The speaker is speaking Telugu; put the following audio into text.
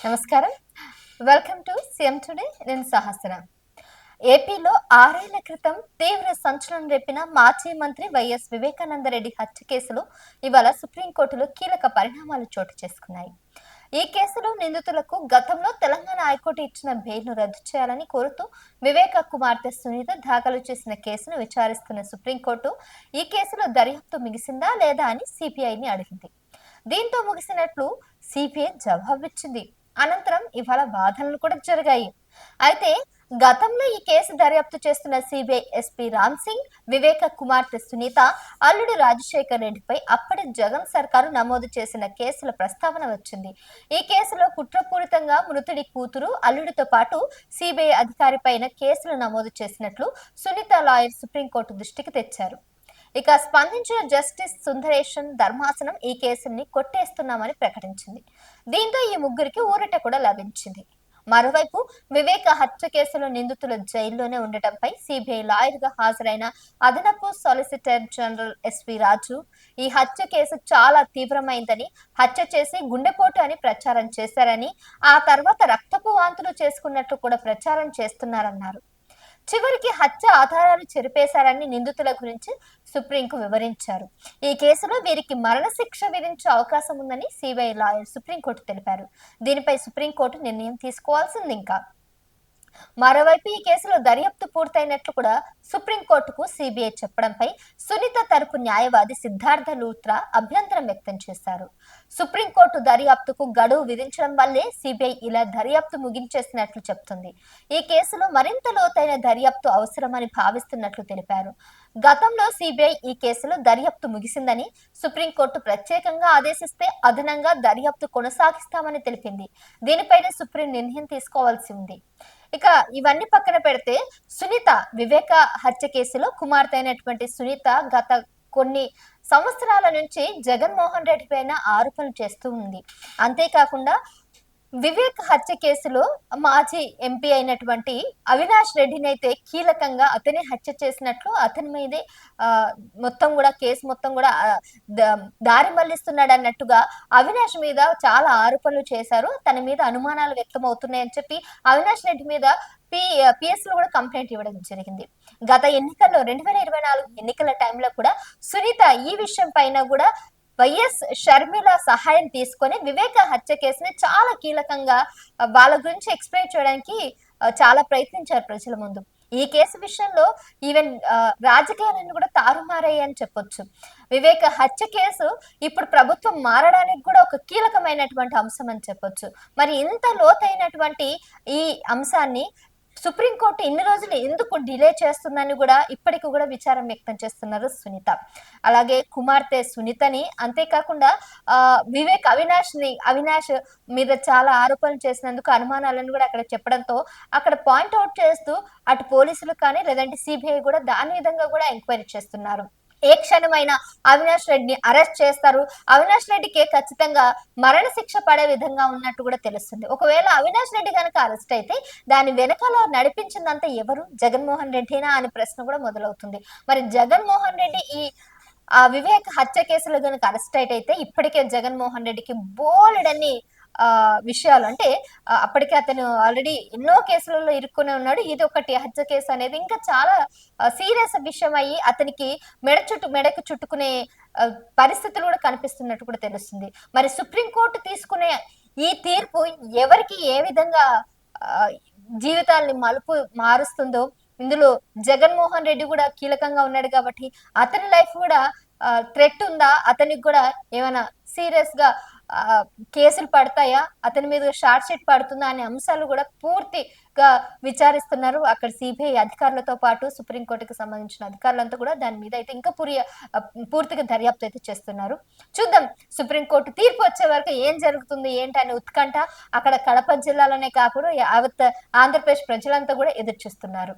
నమస్కారం. Welcome to CM today. నేను సహస్ర. ఏపీలో 6 ఏళ్ల క్రితం తీవ్ర సంచలనం రేపిన మాజీ మంత్రి వైఎస్ వివేకానందరెడ్డి హత్య కేసులో ఇవాళ సుప్రీంకోర్టులో కీలక పరిణామాలు చోటు చేసుకున్నాయి. ఈ కేసులో నిందితులకు గతంలో తెలంగాణ హైకోర్టు ఇచ్చిన బెయిల్ను రద్దు చేయాలని కోరుతూ వివేక కుమార్తె సునీత దాఖలు చేసిన కేసును విచారిస్తున్న సుప్రీంకోర్టు ఈ కేసులో దర్యాప్తు ముగిసిందా లేదా అని సిబిఐని అడిగింది. దీంతో ముగిసినట్లు సిబిఐ జవాబిచ్చింది. అనంతరం ఇవాళ వాదనలు కూడా జరిగాయి. అయితే గతంలో ఈ కేసు దర్యాప్తు చేస్తున్న సిబిఐ ఎస్పీ రామ్ సింగ్, వివేక కుమార్తె సునీత, అల్లుడు రాజశేఖర్ రెడ్డిపై అప్పటి జగన్ సర్కారు నమోదు చేసిన కేసుల ప్రస్తావన వచ్చింది. ఈ కేసులో కుట్రపూరితంగా మృతుడి కూతురు, అల్లుడితో పాటు సిబిఐ అధికారి పైన కేసులు నమోదు చేసినట్లు సునీత లాయర్ సుప్రీంకోర్టు దృష్టికి తెచ్చారు. ఇక స్పందించిన జస్టిస్ సుందరేషన్ ధర్మాసనం ఈ కేసుని కొట్టేస్తున్నామని ప్రకటించింది. దీంతో ఈ ముగ్గురికి ఊరట కూడా లభించింది. మరోవైపు వివేక హత్య కేసులో నిందితులు జైల్లోనే ఉండటంపై సిబిఐ లాయర్ గా హాజరైన అదనపు సాలిసిటర్ జనరల్ ఎస్వి రాజు ఈ హత్య కేసు చాలా తీవ్రమైందని, హత్య చేసి గుండెపోటు అని ప్రచారం చేశారని, ఆ తర్వాత రక్తపు వాంతులు చేసుకున్నట్లు కూడా ప్రచారం చేస్తున్నారన్నారు. చివరికి హత్య ఆధారాలు చెరిపేశారని నిందితుల గురించి సుప్రీంకు వివరించారు. ఈ కేసులో వీరికి మరణశిక్ష విధించే అవకాశం ఉందని సిబిఐ లాయర్ సుప్రీంకోర్టు తెలిపారు. దీనిపై సుప్రీంకోర్టు నిర్ణయం తీసుకోవాల్సింది ఇంకా. మరోవైపు ఈ కేసులో దర్యాప్తు పూర్తయినట్లు కూడా సుప్రీంకోర్టుకు సిబిఐ చెప్పడంపై సునీత తరపు న్యాయవాది సిద్ధార్థ లూత్రా అభ్యంతరం వ్యక్తం చేశారు. సుప్రీంకోర్టు దర్యాప్తుకు గడువు విధించడం వల్లే సిబిఐ ఇలా దర్యాప్తు ముగించేసినట్లు చెప్తుంది. ఈ కేసులో మరింత లోతైన దర్యాప్తు అవసరమని భావిస్తున్నట్లు తెలిపారు. గతంలో సిబిఐ ఈ కేసులో దర్యాప్తు ముగిసిందని, సుప్రీంకోర్టు ప్రత్యేకంగా ఆదేశిస్తే అదనంగా దర్యాప్తు కొనసాగిస్తామని తెలిపింది. దీనిపైన సుప్రీం నిర్ణయం తీసుకోవాల్సి ఉంది. ఇక ఇవన్నీ పక్కన పెడితే సునీత వివేక హత్య కేసులో కుమార్తె అయినటువంటి సునీత గత కొన్ని సంవత్సరాల నుంచి జగన్మోహన్ రెడ్డి పైన ఆరోపణలు చేస్తూ ఉంది. అంతేకాకుండా వివేక్ హత్య కేసులో మాజీ ఎంపీ అయినటువంటి అవినాష్ రెడ్డిని అయితే కీలకంగా అతనే హత్య చేసినట్లు, అతని మీదే మొత్తం కూడా కేసు మొత్తం కూడా దారి మళ్లిస్తున్నాడు అన్నట్టుగా అవినాష్ మీద చాలా ఆరోపణలు చేశారు. తన మీద అనుమానాలు వ్యక్తం అవుతున్నాయని చెప్పి అవినాష్ రెడ్డి మీద పిఎస్ లో కూడా కంప్లైంట్ ఇవ్వడం జరిగింది. గత ఎన్నికల్లో 2024 ఎన్నికల టైంలో కూడా సునీత ఈ విషయం పైన కూడా వైఎస్ షర్మిల సహాయం తీసుకొని వివేక హత్య కేసుని చాలా కీలకంగా వాళ్ళ గురించి ఎక్స్ప్లెయిన్ చేయడానికి చాలా ప్రయత్నించారు ప్రజల ముందు. ఈ కేసు విషయంలో ఈవెన్ రాజకీయాలను కూడా తారుమారయ్యని చెప్పొచ్చు. వివేక హత్య కేసు ఇప్పుడు ప్రభుత్వం మారడానికి కూడా ఒక కీలకమైనటువంటి అంశం అని చెప్పొచ్చు. మరి ఇంత లోతైనటువంటి ఈ అంశాన్ని సుప్రీంకోర్టు ఇన్ని రోజులు ఎందుకు డిలే చేస్తుందని కూడా ఇప్పటికి కూడా విచారం వ్యక్తం చేస్తున్నారు సునీత. అలాగే కుమార్తె సునీతని, అంతేకాకుండా అవినాష్ మీద చాలా ఆరోపణలు చేసినందుకు అనుమానాలను కూడా అక్కడ చెప్పడంతో అక్కడ పాయింట్ అవుట్ చేస్తూ అటు పోలీసులు కానీ లేదంటే సిబిఐ కూడా దాని విధంగా కూడా ఎంక్వైరీ చేస్తున్నారు. ఏ క్షణమైనా అవినాష్ రెడ్డిని అరెస్ట్ చేస్తారు. అవినాష్ రెడ్డికి ఖచ్చితంగా మరణ శిక్ష పడే విధంగా ఉన్నట్టు కూడా తెలుస్తుంది. ఒకవేళ అవినాష్ రెడ్డి కనుక అరెస్ట్ అయితే దాని వెనకాల నడిపించిందంతా ఎవరు? జగన్మోహన్ రెడ్డినా అనే ప్రశ్న కూడా మొదలవుతుంది. మరి జగన్మోహన్ రెడ్డి ఈ వివేక్ హత్య కేసులో కనుక అరెస్ట్ అయితే ఇప్పటికే జగన్మోహన్ రెడ్డికి బోలెడన్ని విషయాలు అంటే అప్పటికే అతను ఆల్రెడీ ఎన్నో కేసులలో ఇరుక్కునే ఉన్నాడు. ఇది ఒకటి హత్య కేసు అనేది ఇంకా చాలా సీరియస్ విషయం అయ్యి అతనికి మెడకు చుట్టుకునే పరిస్థితులు కూడా కనిపిస్తున్నట్టు కూడా తెలుస్తుంది. మరి సుప్రీంకోర్టు తీసుకునే ఈ తీర్పు ఎవరికి ఏ విధంగా జీవితాల్ని మారుస్తుందో, ఇందులో జగన్మోహన్ రెడ్డి కూడా కీలకంగా ఉన్నాడు కాబట్టి అతని లైఫ్ కూడా థ్రెట్ ఉందా, అతనికి కూడా ఏమైనా సీరియస్ గా కేసులు పడతాయా, అతని మీద షార్ట్ షీట్ పడుతుందా అనే అంశాలు కూడా పూర్తిగా విచారిస్తున్నారు అక్కడ సిబిఐ అధికారులతో పాటు సుప్రీంకోర్టుకు సంబంధించిన అధికారులంతా కూడా దాని మీద అయితే ఇంకా పూర్తిగా దర్యాప్తు అయితే చేస్తున్నారు. చూద్దాం సుప్రీంకోర్టు తీర్పు వచ్చే వరకు ఏం జరుగుతుంది ఏంటి అనే ఉత్కంఠ అక్కడ కడప జిల్లాలోనే కాకుండా యావత్ ఆంధ్రప్రదేశ్ ప్రజలంతా కూడా ఎదురు చూస్తున్నారు.